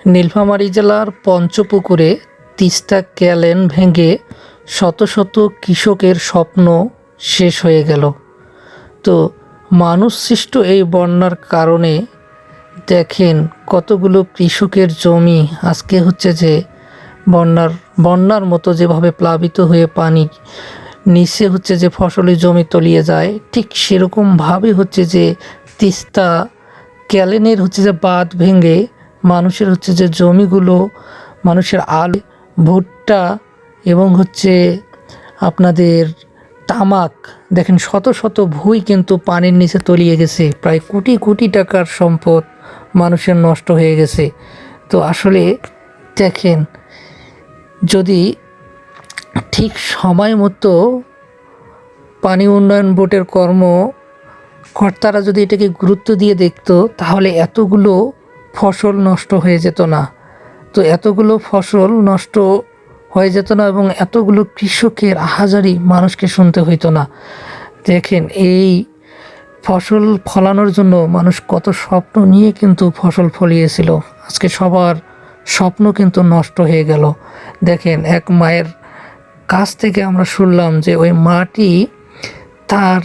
নীলফামারী জেলার পঞ্চপুকুরে তিস্তা ক্যানেল ভেঙে শত শত কৃষকের স্বপ্ন শেষ হয়ে গেল। তো মানুষ সৃষ্ট এই বন্যার কারণে দেখেন কতগুলো কৃষকের জমি আজকে হচ্ছে যে বন্যার মতো যেভাবে প্লাবিত হয়ে পানি নিচে হচ্ছে যে ফসলি জমি তলিয়ে যায়, ঠিক সেরকমভাবে হচ্ছে যে তিস্তা ক্যানেলের হচ্ছে যে বাঁধ ভেঙে মানুষের হচ্ছে যে জমিগুলো, মানুষের আলু, ভুট্টা এবং হচ্ছে আপনাদের তামাক, দেখেন শত শত ভুঁই কিন্তু পানির নিচে তলিয়ে গেছে। প্রায় কোটি কোটি টাকার সম্পদ মানুষের নষ্ট হয়ে গেছে। তো আসলে দেখেন, যদি ঠিক সময় মতো পানি উন্নয়ন বোর্ডের কর্তারা যদি এটাকে গুরুত্ব দিয়ে দেখতো, তাহলে এতগুলো ফসল নষ্ট হয়ে যেত না। তো এতগুলো ফসল নষ্ট হয়ে যেত না এবং এতগুলো কৃষকের আহাজারি মানুষকে শুনতে হইতো না। দেখেন, এই ফসল ফলানোর জন্য মানুষ কত স্বপ্ন নিয়ে কিন্তু ফসল ফলিয়েছিল, আজকে সবার স্বপ্ন কিন্তু নষ্ট হয়ে গেল। দেখেন, এক মায়ের কাছ থেকে আমরা শুনলাম যে ওই মাটি তার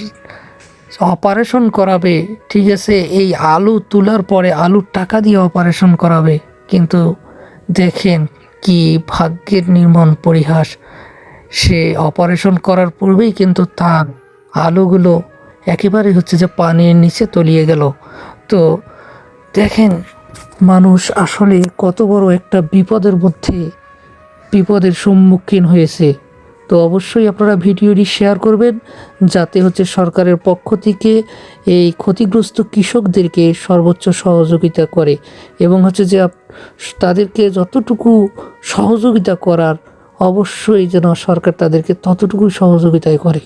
অপারেশন করাবে, ঠিক আছে, এই আলু তোলার পরে আলুর টাকা দিয়ে অপারেশন করাবে, কিন্তু দেখেন কি ভাগ্যের নির্মম পরিহাস, সে অপারেশন করার পূর্বেই কিন্তু তার আলুগুলো একেবারে হচ্ছে যে পানির নিচে তলিয়ে গেল। তো দেখেন, মানুষ আসলে কত বড় একটা বিপদের সম্মুখীন হয়েছে। তো অবশ্যই আপনারা ভিডিওটি শেয়ার করবেন, যাতে হচ্ছে সরকারের পক্ষ থেকে এই ক্ষতিগ্রস্ত কৃষকদেরকে সর্বোচ্চ সহযোগিতা করে এবং হচ্ছে যে তাদেরকে যতটুকু সহযোগিতা করার, অবশ্যই যেন সরকার তাদেরকে ততটুকু সহযোগিতাই করে।